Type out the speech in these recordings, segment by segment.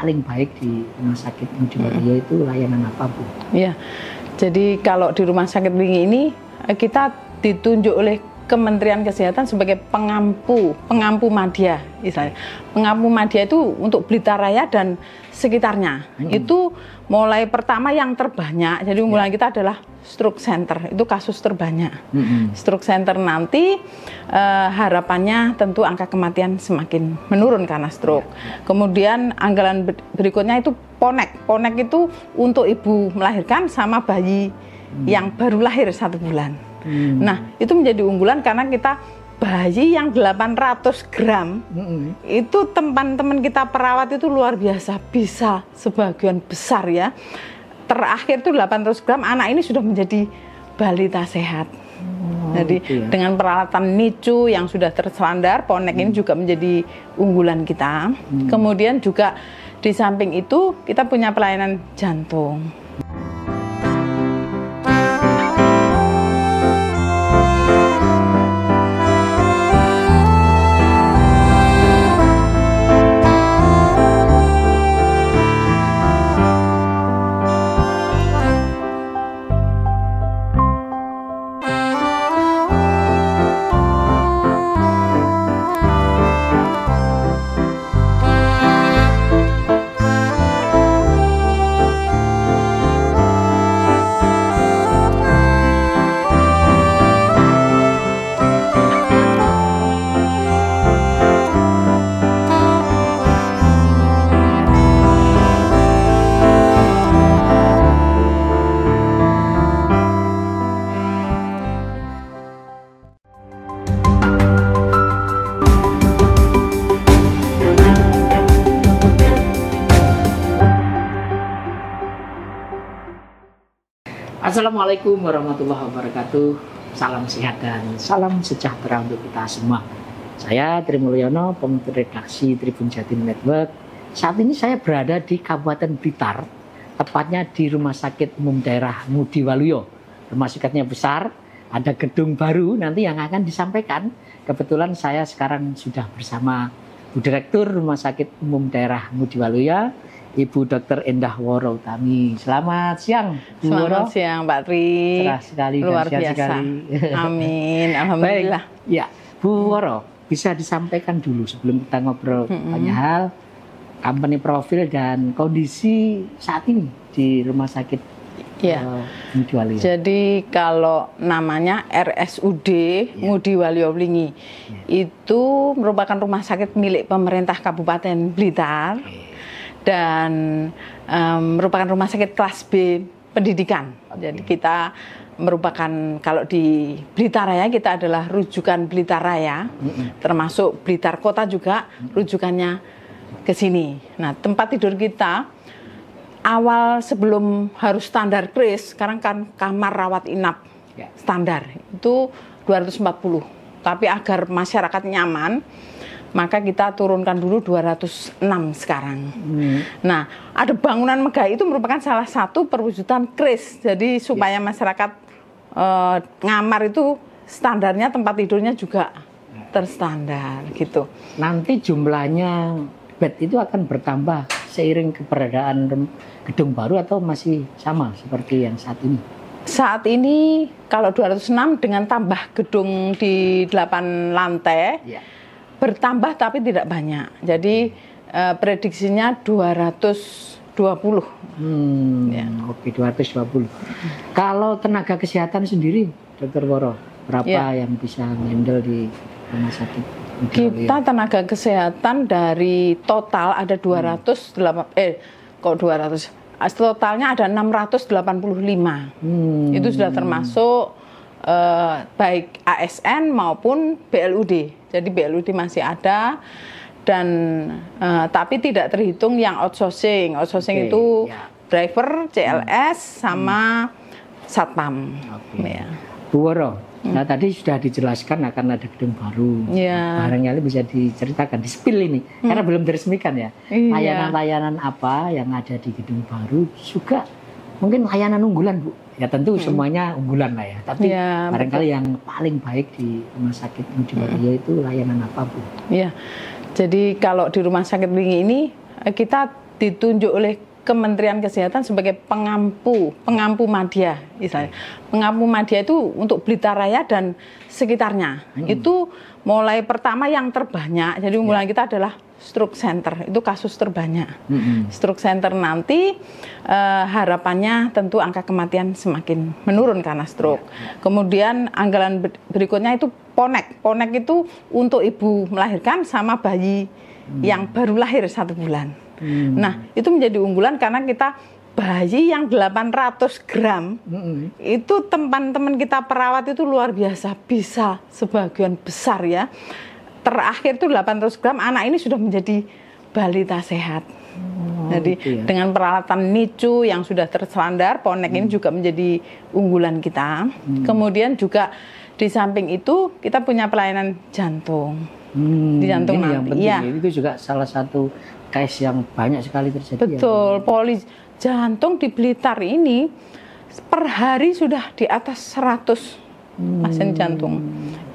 paling baik di Rumah Sakit Ngudi Waluyo itu layanan apa, Bu? Ya, jadi kalau di Rumah Sakit Wlingi ini kita ditunjuk oleh Kementerian Kesehatan sebagai pengampu madya, istilahnya. Pengampu madya itu untuk Blitar Raya dan sekitarnya. Itu mulai pertama yang terbanyak. Jadi unggulan kita adalah stroke center. Itu kasus terbanyak. Stroke center nanti harapannya tentu angka kematian semakin menurun karena stroke. Kemudian anggaran berikutnya itu PONEK. PONEK itu untuk ibu melahirkan sama bayi yang baru lahir 1 bulan. Nah, itu menjadi unggulan karena kita bayi yang 800 gram itu teman-teman kita perawat itu luar biasa, bisa sebagian besar ya. Terakhir itu 800 gram anak ini sudah menjadi balita sehat. Jadi dengan peralatan NICU yang sudah terstandar, PONEK ini juga menjadi unggulan kita. Kemudian juga di samping itu kita punya pelayanan jantung. Assalamualaikum warahmatullahi wabarakatuh. Salam sehat dan salam sejahtera untuk kita semua. Saya Tri Mulyono, pemimpin redaksi Tribun Jatim Network. Saat ini saya berada di Kabupaten Blitar, tepatnya di Rumah Sakit Umum Daerah Ngudi Waluyo. Rumah sakitnya besar, ada gedung baru nanti yang akan disampaikan. Kebetulan saya sekarang sudah bersama Bu Direktur Rumah Sakit Umum Daerah Ngudi Waluyo, Ibu Dr. Endah Woro Utami. Selamat siang, Bu Woro. Selamat siang, Pak Tri. Cerah sekali, luar dan biasa. Sekali. Amin, alhamdulillah. Baik. Ya, Bu Woro, bisa disampaikan dulu sebelum kita ngobrol banyak hal, company profil dan kondisi saat ini di Rumah Sakit Ngudi Waluyo. Jadi kalau namanya RSUD Ngudi Waluyo Wlingi itu merupakan rumah sakit milik pemerintah Kabupaten Blitar. Dan merupakan rumah sakit kelas B pendidikan. Jadi kita merupakan, kalau di Blitar Raya kita adalah rujukan Blitar Raya, termasuk Blitar Kota juga rujukannya ke sini. Nah, tempat tidur kita awal sebelum harus standar kris, sekarang kan kamar rawat inap standar itu 240. Tapi agar masyarakat nyaman, maka kita turunkan dulu 206 sekarang. Nah, ada bangunan megah itu merupakan salah satu perwujudan kris. Jadi supaya masyarakat ngamar itu standarnya tempat tidurnya juga terstandar gitu. Nanti jumlahnya bed itu akan bertambah seiring keberadaan gedung baru atau masih sama seperti yang saat ini? Saat ini kalau 206 dengan tambah gedung di 8 lantai, bertambah tapi tidak banyak. Jadi prediksinya 220. Oke, 220. Kalau tenaga kesehatan sendiri, Dr. Woro, berapa yang bisa handle di rumah sakit? Kita tenaga kesehatan dari total ada 200. Totalnya ada 685. Itu sudah termasuk baik ASN maupun BLUD. Jadi BLUD masih ada dan tapi tidak terhitung yang outsourcing. Outsourcing itu driver, CLS sama satpam. Bu Woro, nah tadi sudah dijelaskan akan ada gedung baru. Barangkali bisa diceritakan di spill ini karena belum diresmikan ya. Layanan-layanan apa yang ada di gedung baru, juga mungkin layanan unggulan, Bu. Ya tentu semuanya unggulan lah ya. Tapi barangkali yang paling baik di Rumah Sakit Ngudi Waluyo itu layanan apa, Bu? Jadi kalau di Rumah Sakit Wlingi ini kita ditunjuk oleh Kementerian Kesehatan sebagai pengampu madya istilahnya. Pengampu madya itu untuk Blitar Raya dan sekitarnya. Itu mulai pertama yang terbanyak. Jadi unggulan kita adalah stroke center. Itu kasus terbanyak. Stroke center nanti harapannya tentu angka kematian semakin menurun karena stroke. Kemudian anggaran berikutnya itu ponek. Ponek itu untuk ibu melahirkan sama bayi yang baru lahir 1 bulan. Nah, itu menjadi unggulan karena kita bayi yang 800 gram itu teman-teman kita perawat itu luar biasa, bisa sebagian besar ya. Terakhir itu 800 gram anak ini sudah menjadi balita sehat. Jadi gitu ya. Dengan peralatan NICU yang sudah terstandar, Ponek ini juga menjadi unggulan kita. Kemudian juga di samping itu kita punya pelayanan jantung. Di jantung ini nanti. Yang penting, ya. Itu juga salah satu case yang banyak sekali terjadi. Betul, poli jantung di Blitar ini per hari sudah di atas 100 pasien jantung.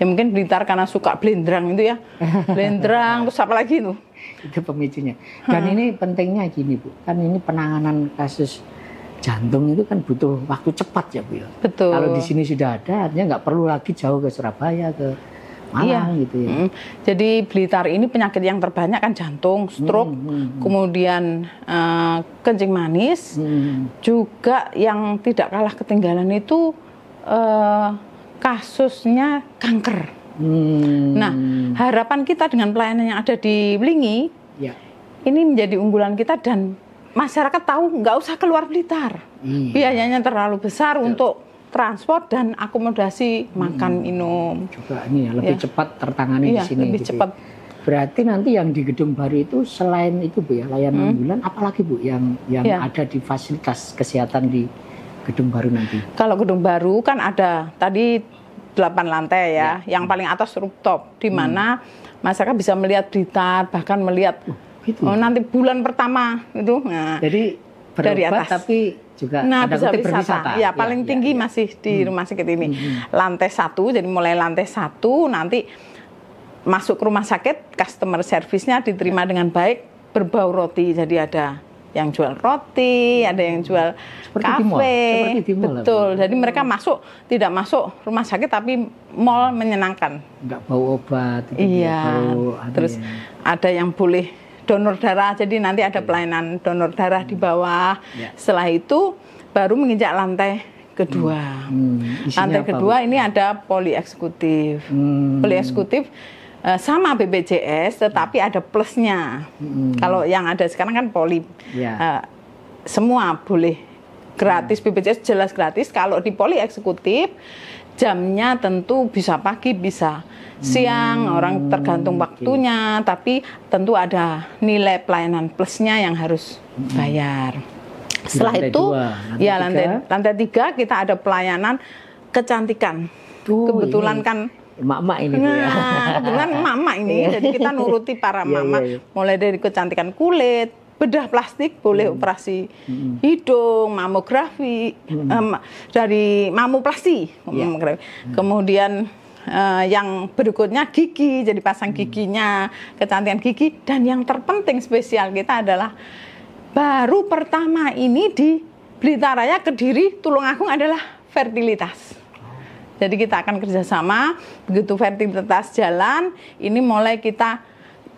Ya mungkin Blitar karena suka blendrang itu ya. Blendrang terus apa lagi itu? Itu pemicunya. Dan ini pentingnya gini Bu, kan ini penanganan kasus jantung itu kan butuh waktu cepat ya Bu ya. Betul. Kalau di sini sudah ada, artinya nggak perlu lagi jauh ke Surabaya, ke Malang gitu ya. Jadi Blitar ini penyakit yang terbanyak kan jantung, stroke, kemudian kencing manis, juga yang tidak kalah ketinggalan itu kasusnya kanker. Nah, harapan kita dengan pelayanan yang ada di Blingi, ini menjadi unggulan kita dan masyarakat tahu nggak usah keluar Blitar. Biayanya terlalu besar untuk transport dan akomodasi makan minum. Juga ini ya, lebih cepat tertangani di sini. Lebih gitu. cepat. Berarti nanti yang di gedung baru itu selain itu Bu ya, layanan ambulan, apalagi Bu yang ada di fasilitas kesehatan di gedung baru nanti? Kalau gedung baru kan ada tadi 8 lantai ya, yang paling atas rooftop di mana masyarakat bisa melihat Blitar, bahkan melihat nanti bulan pertama itu. Nah, jadi dari atas tapi juga ada bisa berwisata. Ya, paling tinggi masih di rumah sakit ini. Lantai 1, jadi mulai lantai 1 nanti masuk ke rumah sakit, customer service-nya diterima dengan baik, berbau roti. Jadi ada yang jual roti, ada yang jual kafe. Betul. Jadi mereka tidak masuk rumah sakit tapi mall menyenangkan. Enggak bau obat. Iya. Terus ada yang boleh donor darah, jadi nanti ada pelayanan donor darah di bawah. Setelah itu baru menginjak lantai kedua. Lantai kedua ini ada poli eksekutif. Poli eksekutif sama BPJS, tetapi ada plusnya. Kalau yang ada sekarang kan poli, semua boleh gratis, BPJS jelas gratis. Kalau di poli eksekutif jamnya tentu bisa pagi, bisa siang, orang tergantung waktunya, tapi tentu ada nilai pelayanan plusnya yang harus bayar. Setelah itu, lantai 3 kita ada pelayanan kecantikan. Kebetulan kan emak-emak ini. Kebetulan emak-emak ini, jadi kita nuruti para emak-emak, mulai dari kecantikan kulit, bedah plastik, boleh operasi hidung, mamografi, dari mamoplasti, kemudian yang berikutnya gigi, jadi pasang giginya, kecantikan gigi, dan yang terpenting spesial kita adalah baru pertama ini di Blitar Raya, Kediri, Tulungagung adalah fertilitas. Jadi kita akan kerjasama, begitu fertilitas jalan, ini mulai kita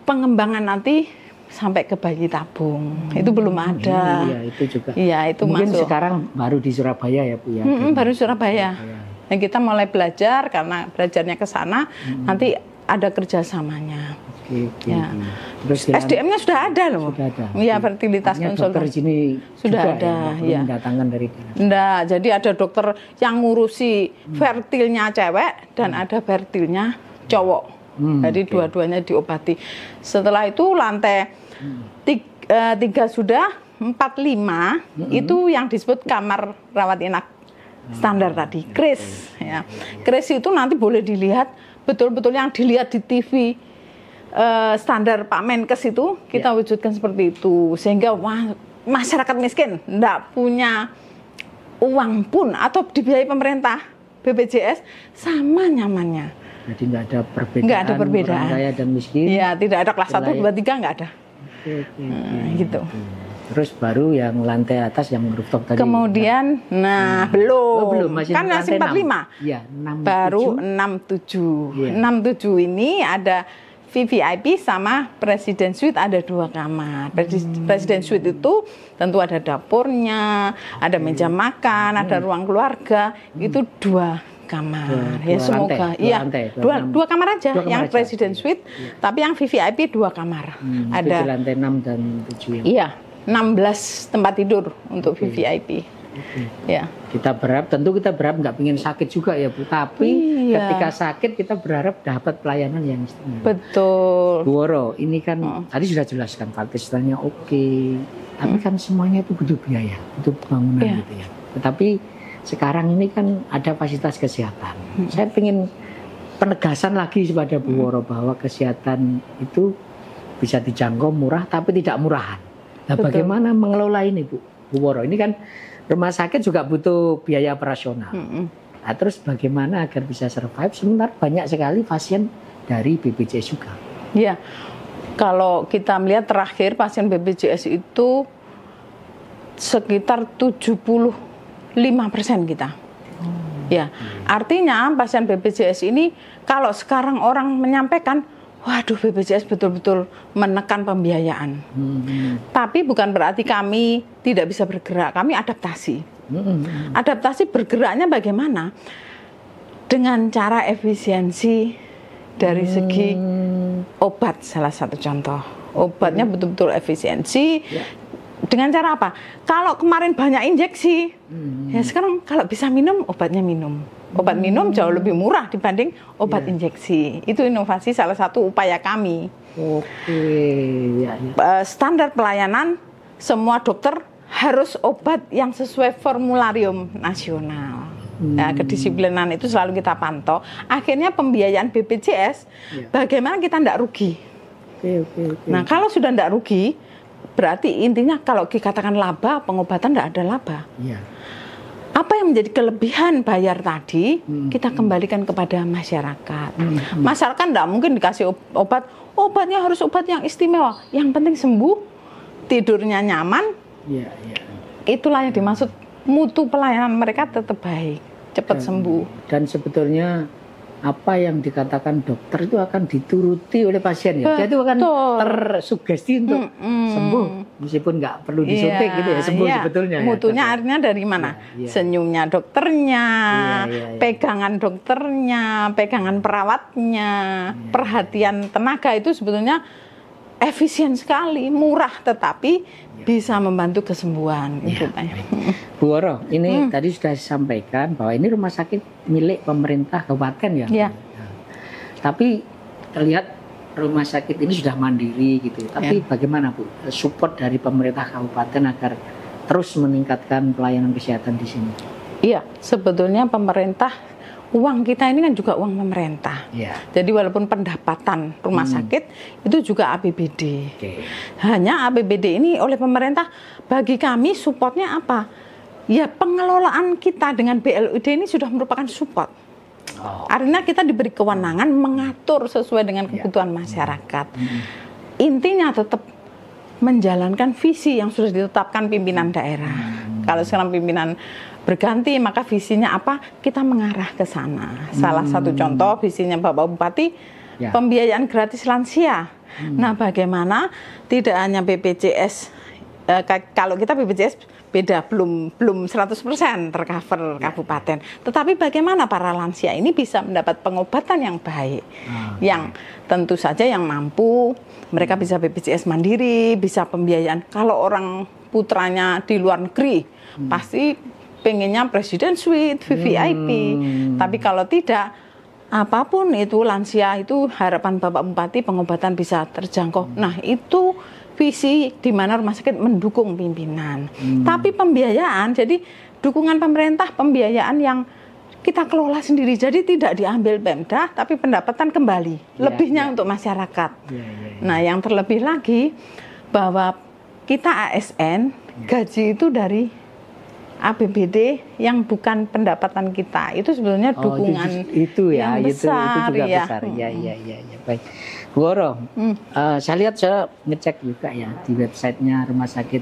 pengembangan nanti sampai ke bayi tabung. Itu belum ada. Iya, itu juga. Iya, itu mungkin masuk. Sekarang baru di Surabaya ya Bu ya. Baru Surabaya. Dan kita mulai belajar karena belajarnya ke sana, nanti ada kerjasamanya. Terus SDM-nya sudah ada loh. Sudah ada. Iya, fertilitas konsultan. Dokter sini sudah ada. Ya, mendatangkan dari. Enggak, jadi ada dokter yang ngurusi fertilnya cewek dan ada fertilnya cowok. Jadi dua-duanya diobati. Setelah itu lantai 3 sudah, 4, 5 itu yang disebut kamar rawat inap standar tadi, kris. Ya. Kris itu nanti boleh dilihat betul-betul yang dilihat di TV standar Pak Menkes itu kita wujudkan seperti itu, sehingga masyarakat miskin enggak punya uang pun atau dibiayai pemerintah BPJS sama nyamannya. Jadi nggak ada perbedaan. Nggak ada perbedaan. Orang kaya dan miskin. Iya, tidak ada kelas 1, 2, 3 nggak ada. Oke. Gitu. Terus baru yang lantai atas yang rooftop tadi. Kemudian, belum. Masih Kan masih 45. Iya, Baru 67. Iya. 67 ini ada VVIP sama Presiden Suite ada 2 kamar. Presiden Suite itu tentu ada dapurnya, ada meja makan, ada ruang keluarga. Itu 2 kamar. Dua Semoga. lantai, Iya. Dua 2 kamar aja. Dua kamar Yang aja. Presiden Suite, tapi yang VVIP 2 kamar. Itu di Ada. lantai 6 dan 7 ya. Iya. 16 tempat tidur untuk VVIP. Ya. Kita berharap nggak ingin sakit juga ya Bu, tapi Iya. ketika sakit kita berharap dapat pelayanan yang istimewa. Betul. Bu Woro, ini kan tadi sudah jelaskan partisipasinya oke, tapi kan semuanya itu butuh biaya, butuh bangunan Iya. gitu ya. Tetapi sekarang ini kan ada fasilitas kesehatan. Saya ingin penegasan lagi kepada Bu Woro bahwa kesehatan itu bisa dijangkau murah, tapi tidak murahan. Nah, Betul. bagaimana mengelola ini Bu Woro? Ini kan rumah sakit juga butuh biaya operasional. Nah, terus bagaimana agar bisa survive? Sementara banyak sekali pasien dari BPJS juga. Ya, kalau kita melihat terakhir pasien BPJS itu sekitar 75% kita. Ya, artinya pasien BPJS ini kalau sekarang orang menyampaikan, waduh BPJS betul-betul menekan pembiayaan. Tapi bukan berarti kami tidak bisa bergerak, kami adaptasi. Adaptasi bergeraknya bagaimana? Dengan cara efisiensi dari segi obat, salah satu contoh. Obatnya betul-betul efisiensi. Dengan cara apa? Kalau kemarin banyak injeksi, ya sekarang kalau bisa minum, obatnya minum. Obat minum jauh lebih murah dibanding obat injeksi. Itu inovasi salah satu upaya kami. Oke, ya. Standar pelayanan, semua dokter harus obat yang sesuai formularium nasional. Nah, kedisiplinan itu selalu kita pantau. Akhirnya pembiayaan BPJS, bagaimana kita tidak rugi. Oke. Nah, kalau sudah tidak rugi, berarti intinya kalau dikatakan laba, pengobatan tidak ada laba. Iya. Apa yang menjadi kelebihan bayar tadi, kita kembalikan kepada masyarakat. Masyarakat tidak mungkin dikasih obat, obatnya harus obat yang istimewa. Yang penting sembuh, tidurnya nyaman. Iya. Itulah yang dimaksud mutu pelayanan mereka tetap baik, cepat sembuh. Dan sebetulnya apa yang dikatakan dokter itu akan dituruti oleh pasien ya. Dia itu akan tersugesti untuk sembuh meskipun nggak perlu disuntik gitu ya, sembuh sebetulnya. Mutunya ya, artinya dari mana? Senyumnya dokternya, pegangan dokternya, pegangan perawatnya, perhatian tenaga itu sebetulnya efisien sekali, murah tetapi bisa membantu kesembuhan. Bu Woro, ini tadi sudah disampaikan bahwa ini rumah sakit milik pemerintah kabupaten ya. Tapi terlihat rumah sakit ini sudah mandiri gitu. Tapi bagaimana Bu support dari pemerintah kabupaten agar terus meningkatkan pelayanan kesehatan di sini? Iya, sebetulnya pemerintah, uang kita ini kan juga uang pemerintah. Jadi walaupun pendapatan rumah sakit itu juga APBD. Hanya APBD ini oleh pemerintah, bagi kami supportnya apa? Ya pengelolaan kita dengan BLUD ini sudah merupakan support. Artinya kita diberi kewenangan mengatur sesuai dengan kebutuhan masyarakat. Intinya tetap menjalankan visi yang sudah ditetapkan pimpinan daerah. Kalau sekarang pimpinan berganti, maka visinya apa? Kita mengarah ke sana. Salah satu contoh visinya Bapak Bupati, pembiayaan gratis lansia. Nah, bagaimana tidak hanya BPJS, kalau kita BPJS beda, belum 100% tercover kabupaten. Tetapi bagaimana para lansia ini bisa mendapat pengobatan yang baik, yang tentu saja yang mampu, mereka bisa BPJS mandiri, bisa pembiayaan. Kalau orang putranya di luar negeri, pasti pengennya Presiden Suite, VVIP. Tapi kalau tidak, apapun itu lansia itu harapan Bapak Bupati pengobatan bisa terjangkau. Nah, itu visi di mana rumah sakit mendukung pimpinan. Tapi pembiayaan, jadi dukungan pemerintah, pembiayaan yang kita kelola sendiri. Jadi tidak diambil Pemda, tapi pendapatan kembali. Lebihnya untuk masyarakat. Nah, yang terlebih lagi bahwa kita ASN, gaji itu dari APBD yang bukan pendapatan kita. Itu sebenarnya dukungan itu ya, yang besar. Itu juga besar. Ya. Baik. Bu Woro, saya lihat, saya ngecek juga ya di websitenya Rumah Sakit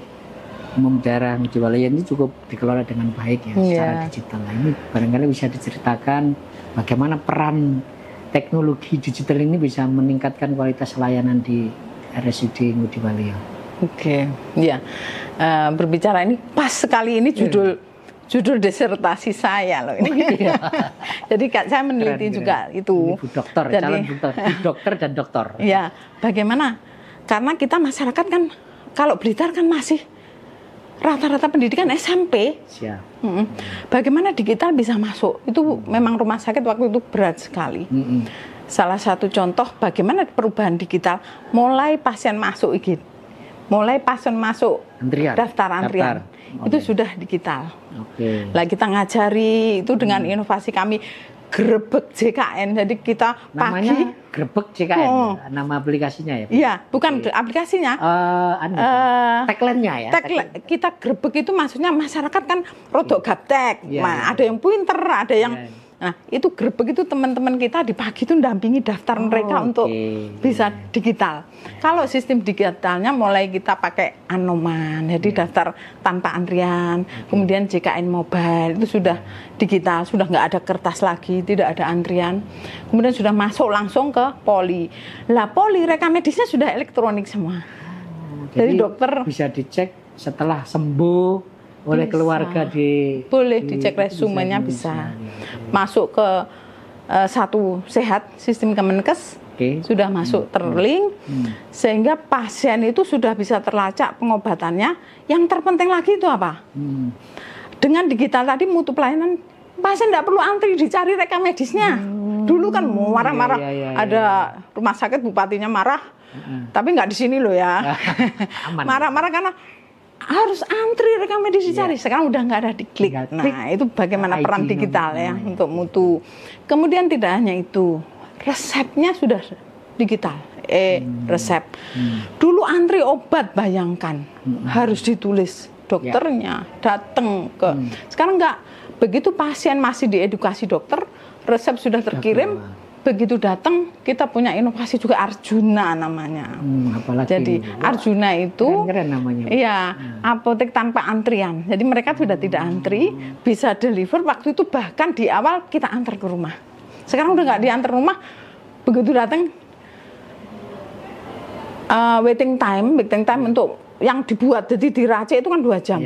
umum daerah Ngojowalaya ini cukup dikelola dengan baik ya secara digital. Nah, ini barangkali bisa diceritakan bagaimana peran teknologi digital ini bisa meningkatkan kualitas layanan di RSUD Ngojowalaya. Oke, ya. Berbicara ini pas sekali ini judul disertasi saya loh ini. Jadi saya meneliti keren, juga itu. Bu dokter, jadi, calon dokter dan dokter. Ya, bagaimana? Karena kita masyarakat kan kalau Blitar kan masih rata-rata pendidikan SMP. Siap. Bagaimana digital bisa masuk? Itu memang rumah sakit waktu itu berat sekali. Salah satu contoh bagaimana perubahan digital mulai pasien masuk IGD. Mulai pasien masuk daftar antrian itu sudah digital. Lah kita ngajari itu dengan inovasi kami Grebek JKN. Jadi kita namanya Grebek JKN, nama aplikasinya ya? Iya, bukan aplikasinya. Tagline-nya ya. Kita Grebek itu maksudnya masyarakat kan rodok gaptek. Ada yang pinter, ada yang nah, itu Grebek itu teman-teman kita di pagi itu mendampingi daftar mereka untuk bisa digital. Kalau sistem digitalnya mulai kita pakai Anoman, jadi daftar tanpa antrian. Kemudian JKN Mobile itu sudah digital, sudah nggak ada kertas lagi, tidak ada antrian. Kemudian sudah masuk langsung ke Poli. Lah Poli rekam medisnya sudah elektronik semua. Jadi dokter bisa dicek setelah sembuh oleh keluarga boleh dicek resumenya bisa. Masuk ke Satu Sehat sistem Kemenkes sudah masuk terlink sehingga pasien itu sudah bisa terlacak pengobatannya. Yang terpenting lagi itu apa? Dengan digital tadi mutu pelayanan pasien tidak perlu antri dicari rekam medisnya. Dulu kan marah-marah ada rumah sakit bupatinya marah tapi nggak di sini loh ya. Marah-marah karena harus antri rekam medis dicari. Sekarang udah nggak ada diklik. Nah, itu bagaimana peran digital ya untuk mutu. Kemudian tidak hanya itu, resepnya sudah digital. Resep. Dulu antri obat, bayangkan harus ditulis dokternya datang ke. Sekarang nggak. Begitu pasien masih diedukasi dokter, resep sudah terkirim. Begitu datang, kita punya inovasi juga Arjuna namanya. Jadi Arjuna itu, keren namanya. Iya, apotek tanpa antrian. Jadi mereka sudah tidak antri, bisa deliver. Waktu itu bahkan di awal kita antar ke rumah. Sekarang udah nggak diantar rumah. Begitu datang, waiting time untuk yang dibuat, jadi diracik itu kan 2 jam.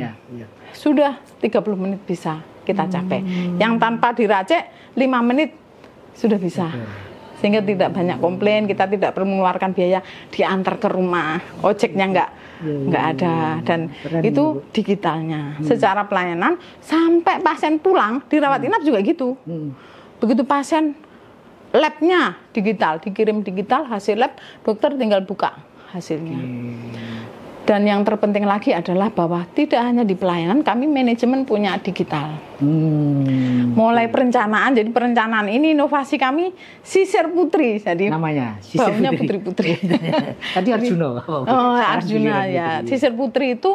Sudah 30 menit bisa kita capai. Yang tanpa diracik 5 menit sudah bisa, sehingga tidak banyak komplain, kita tidak perlu mengeluarkan biaya diantar ke rumah, ojeknya nggak ada, dan itu digitalnya. Secara pelayanan sampai pasien pulang dirawat inap juga gitu. Begitu pasien labnya digital, dikirim digital hasil lab, dokter tinggal buka hasilnya. Dan yang terpenting lagi adalah bahwa tidak hanya di pelayanan, kami manajemen punya digital. Mulai perencanaan, jadi perencanaan ini inovasi kami Sisir Putri. Jadi namanya Sisir Putri. Tadi Arjuna. Arjuna ya. Sisir Putri itu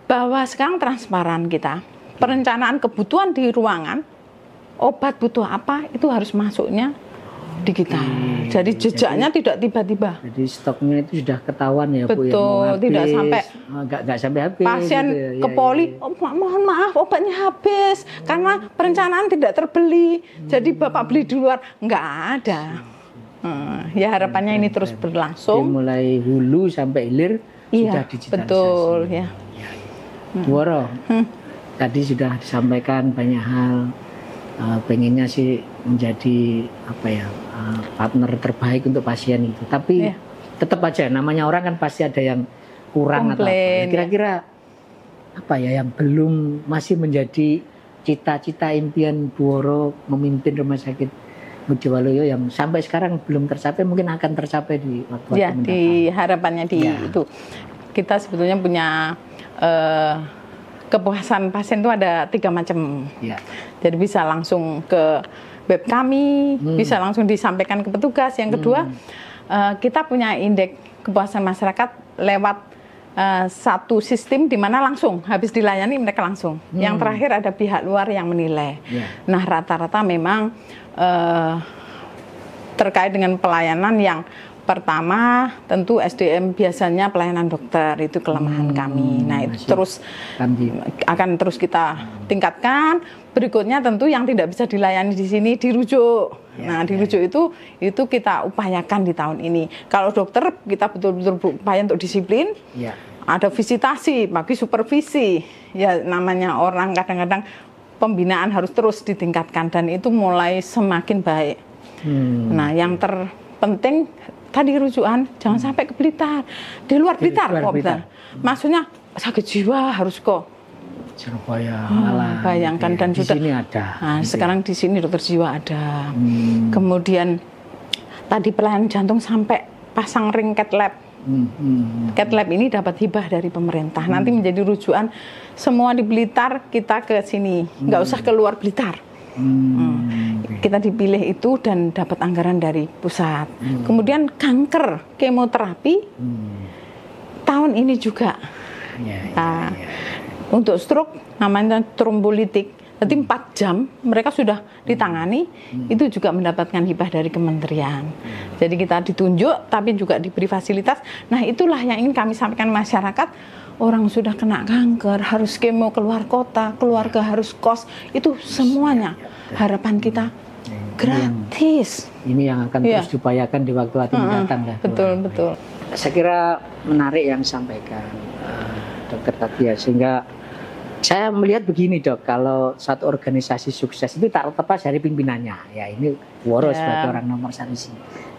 bahwa sekarang transparan kita. Perencanaan kebutuhan di ruangan, obat butuh apa, itu harus masuknya digital. Jadi jejaknya tidak tiba-tiba. Jadi stoknya itu sudah ketahuan ya. Betul, Bu, ya, tidak sampai nggak sampai habis. Pasien gitu ya. Ke poli, mohon maaf obatnya habis karena perencanaan tidak terbeli. Jadi Bapak beli di luar, nggak ada. Ya harapannya ini terus berlangsung. Jadi mulai hulu sampai hilir sudah digitalisasi. Betul ya. Woro, tadi sudah disampaikan banyak hal. Pengennya sih menjadi partner terbaik untuk pasien itu, tapi tetap aja namanya orang kan pasti ada yang kurang atau apa. Kira-kira apa ya yang belum masih menjadi cita-cita impian Bu Woro memimpin rumah sakit Ngojowalaya yang sampai sekarang belum tercapai, mungkin akan tercapai di waktu mendatang. Di harapannya itu kita sebetulnya punya kepuasan pasien itu ada 3 macam. Jadi bisa langsung ke web kami, bisa langsung disampaikan ke petugas. Yang kedua, kita punya indeks kepuasan masyarakat lewat satu sistem di mana langsung habis dilayani mereka langsung. Yang terakhir ada pihak luar yang menilai. Nah, rata-rata memang terkait dengan pelayanan yang Pertama, tentu SDM biasanya pelayanan dokter itu kelemahan kami. Nah, itu terus akan terus kita tingkatkan. Berikutnya tentu yang tidak bisa dilayani di sini dirujuk. Nah, dirujuk itu kita upayakan di tahun ini. Kalau dokter kita betul-betul berupaya untuk disiplin. Ada visitasi, bagi supervisi. Ya namanya orang kadang-kadang pembinaan harus terus ditingkatkan dan itu mulai semakin baik. Nah, yang terpenting tadi rujukan jangan sampai ke Blitar, di luar Blitar kok Blitar. Maksudnya sakit jiwa harus kok Surabaya, bayangkan dan di sudah sini ada. Nah, sekarang di sini dokter jiwa ada. Kemudian tadi pelayanan jantung sampai pasang ring cath lab. Cath lab ini dapat hibah dari pemerintah. Nanti menjadi rujukan semua di Blitar kita ke sini, nggak usah keluar Blitar. Kita dipilih itu dan dapat anggaran dari pusat. Kemudian kanker, kemoterapi tahun ini juga. Untuk stroke namanya trombolitik. Jadi 4 jam mereka sudah ditangani, itu juga mendapatkan hibah dari kementerian. Jadi kita ditunjuk tapi juga diberi fasilitas. Nah, itulah yang ingin kami sampaikan masyarakat. Orang sudah kena kanker, harus kemo keluar kota, keluarga harus kos, itu semuanya harapan kita gratis. Ini yang akan terus diupayakan di waktu mendatang lah. Betul, betul. Saya kira menarik yang disampaikan dokter tadi ya, sehingga saya melihat begini dok, kalau satu organisasi sukses itu tak terlepas dari pimpinannya. Ya ini Woro sebagai orang nomor 1 sih.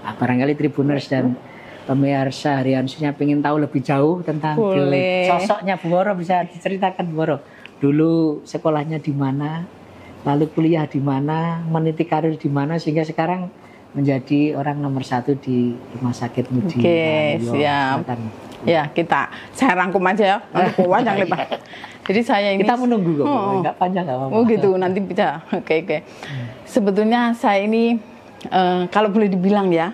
Nah, barangkali Tribuners dan pemirsa harian sunya pengen tahu lebih jauh tentang sosoknya Bu Woro, bisa diceritakan Bu Woro. Dulu sekolahnya di mana, lalu kuliah di mana, meniti karir di mana sehingga sekarang menjadi orang nomor 1 di Rumah Sakit Mudi. Siap. Ya, saya rangkum aja ya, nanti panjang lebar. Jadi saya ini kita menunggu kok, enggak panjang enggak apa-apa. Oh gitu, nanti bisa. Oke. Sebetulnya saya ini kalau boleh dibilang ya,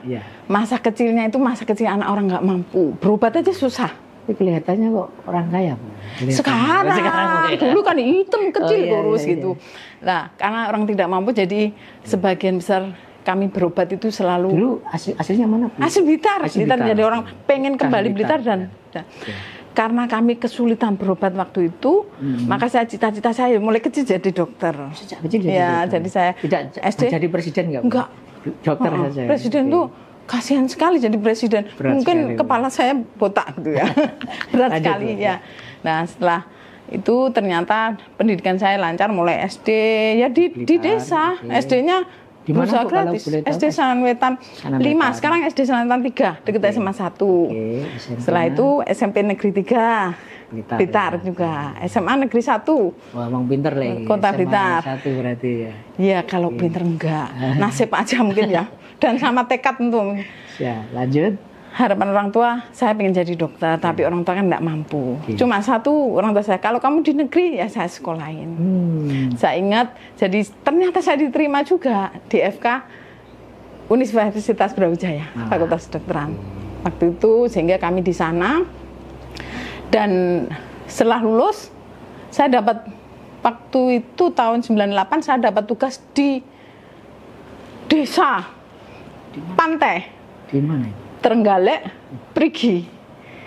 masa kecilnya itu masa kecil anak orang nggak mampu, berobat aja susah. Tapi kelihatannya kok orang kaya, Bu. Sekarang dulu kan hitam kecil kurus gitu. Nah, karena orang tidak mampu jadi sebagian besar kami berobat itu selalu. Dulu aslinya mana, Bu? Asli Blitar. Blitar jadi orang pengen kembali Blitar dan karena kami kesulitan berobat waktu itu, maka cita-cita saya mulai kecil jadi dokter. Sejak kecil jadi dokter. Jadi saya tidak SD jadi presiden enggak. Dokter saja. Presiden tuh kasihan sekali jadi presiden. Mungkin kepala saya botak gitu ya. Berat sekali ya. Nah, setelah itu ternyata pendidikan saya lancar mulai SD ya di desa. SD-nya berusaha gratis. SD Sanwetan 5, sekarang SD Sanwetan 3 dekat SMA 1. Setelah itu SMP Negeri 3 Blitar juga. SMA Negeri 1. Wah, emang pinter lah. Kota Blitar. 1 berarti ya. Iya, kalau pinter enggak. Nasib aja mungkin ya. Dan sama tekad tentu. Ya, lanjut. Harapan orang tua, saya pengen jadi dokter, tapi orang tua kan enggak mampu. Cuma satu, orang tua saya, kalau kamu di negeri, ya saya sekolahin. Saya ingat, jadi ternyata saya diterima juga di FK Universitas Brawijaya, Fakultas Kedokteran. Waktu itu, sehingga kami di sana. Dan setelah lulus, saya dapat, waktu itu tahun 98, saya dapat tugas di desa, pantai. Di mana? Trenggalek, Prigi.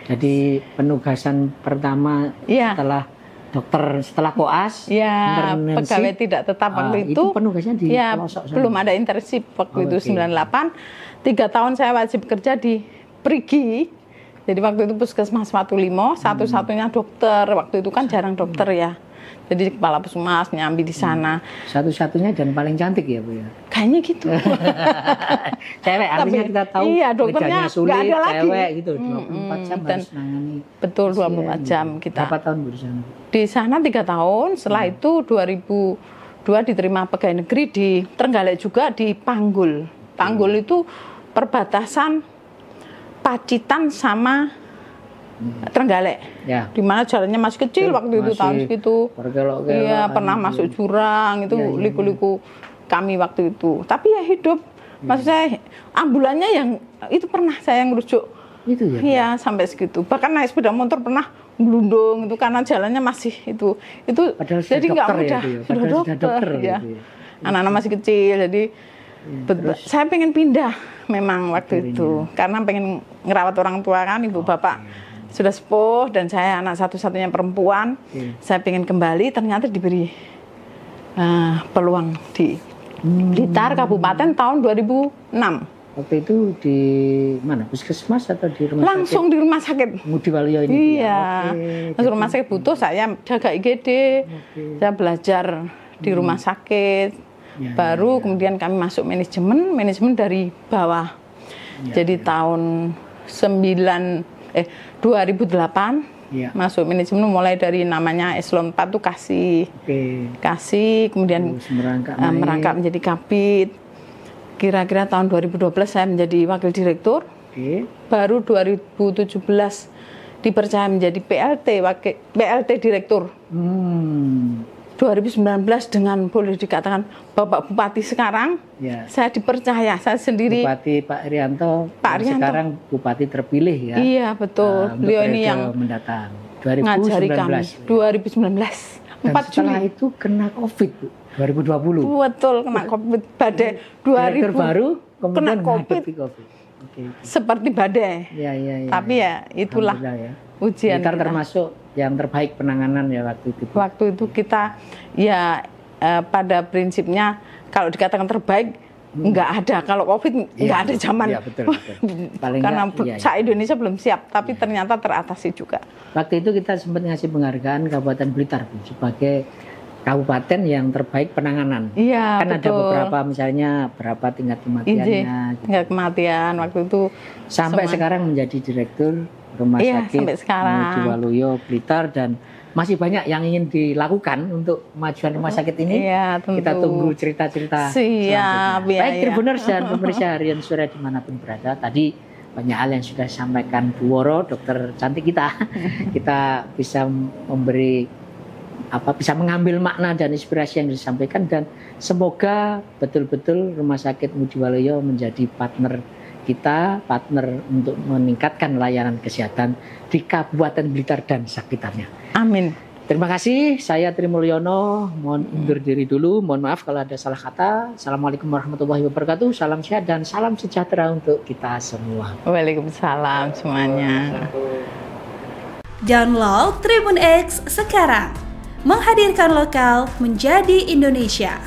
Jadi penugasan pertama setelah dokter, setelah koas, pegawai tidak tetap waktu itu penugasnya di pelosok sana. Belum ada internship waktu itu 98. 3 tahun saya wajib kerja di Prigi. Jadi waktu itu puskesmas Watu Limo, satu-satunya dokter. Waktu itu kan jarang dokter ya. Jadi kepala puskesmas nyambi di sana. Satu-satunya dan paling cantik ya, Bu ya. Kayaknya gitu. Cewek, artinya kita tahu dokternya sulit, ada lagi. Cewek gitu, 24 jam harus nangani. Betul, 24 jam kita. Berapa tahun Bu di sana? Di sana 3 tahun, setelah itu 2002 diterima pegawai negeri di Trenggalek juga di Panggul. Panggul itu perbatasan Pacitan sama Trenggalek, di mana jalannya masih kecil waktu itu tahun segitu. Iya, pernah masuk jurang itu liku-liku kami waktu itu. Tapi ya hidup, maksud saya ambulannya yang itu pernah saya ngerujuk. Itu ya. Iya, sampai segitu. Bahkan naik sepeda motor pernah melundung itu karena jalannya masih itu. Jadi nggak mudah. Sudah dokter ya. Anak-anak masih kecil, jadi saya pengen pindah. memang waktu Akhirnya. itu. Karena pengen ngerawat orang tua kan, ibu bapak sudah sepuh dan saya anak satu-satunya perempuan. Saya pengen kembali, ternyata diberi peluang di Blitar Kabupaten tahun 2006. Waktu itu di mana? Puskesmas atau di rumah Langsung sakit? di rumah sakit. Ngudi Waluyo ini. Iya. Langsung rumah sakit butuh, saya jaga IGD. Saya belajar di rumah sakit. Baru kemudian kami masuk manajemen dari bawah. Jadi tahun 2008 masuk manajemen, mulai dari namanya eselon 4 tuh kasih, kemudian merangkap menjadi kabid. Kira-kira tahun 2012 saya menjadi wakil direktur. Baru 2017 dipercaya menjadi PLT direktur. 2019 dengan boleh dikatakan Bapak Bupati sekarang, saya dipercaya, saya sendiri. Bupati Pak Irianto sekarang Bupati terpilih ya. Iya betul. Beliau ini yang mendatang. ngajari kami. 2019. 4 setelah Juli. itu kena COVID, 2020. Betul, kena COVID badai 2000. Baru kena COVID. Seperti badai. Ya. Tapi ya itulah ujian. Blitar termasuk yang terbaik penanganan ya waktu itu. Waktu itu kita ya pada prinsipnya kalau dikatakan terbaik nggak ada, kalau COVID nggak ada zaman. Iya betul. Karena Indonesia belum siap, tapi ternyata teratasi juga. Waktu itu kita sempat ngasih penghargaan Kabupaten Blitar sebagai kabupaten yang terbaik penanganan. Iya, kan betul. Ada beberapa misalnya berapa tingkat kematiannya. Tingkat kematian waktu itu. Sampai sekarang menjadi direktur rumah sakit Ngudi Waluyo Blitar, dan masih banyak yang ingin dilakukan untuk kemajuan rumah sakit ini. Iya, tentu. Kita tunggu cerita-cerita selanjutnya. Baik Tribuners dan pemirsa harian Surya dimanapun berada, tadi banyak hal yang sudah disampaikan Bu Woro, dokter cantik kita. Kita bisa memberi bisa mengambil makna dan inspirasi yang disampaikan, dan semoga betul-betul Rumah Sakit Ngudi Waluyo menjadi partner kita, partner untuk meningkatkan layanan kesehatan di Kabupaten Blitar dan sekitarnya. Amin. Terima kasih, saya Tri Mulyono, mohon undur diri dulu, mohon maaf kalau ada salah kata. Assalamualaikum warahmatullahi wabarakatuh, salam sehat dan salam sejahtera untuk kita semua. Waalaikumsalam semuanya. Download Tribun X sekarang, menghadirkan lokal menjadi Indonesia.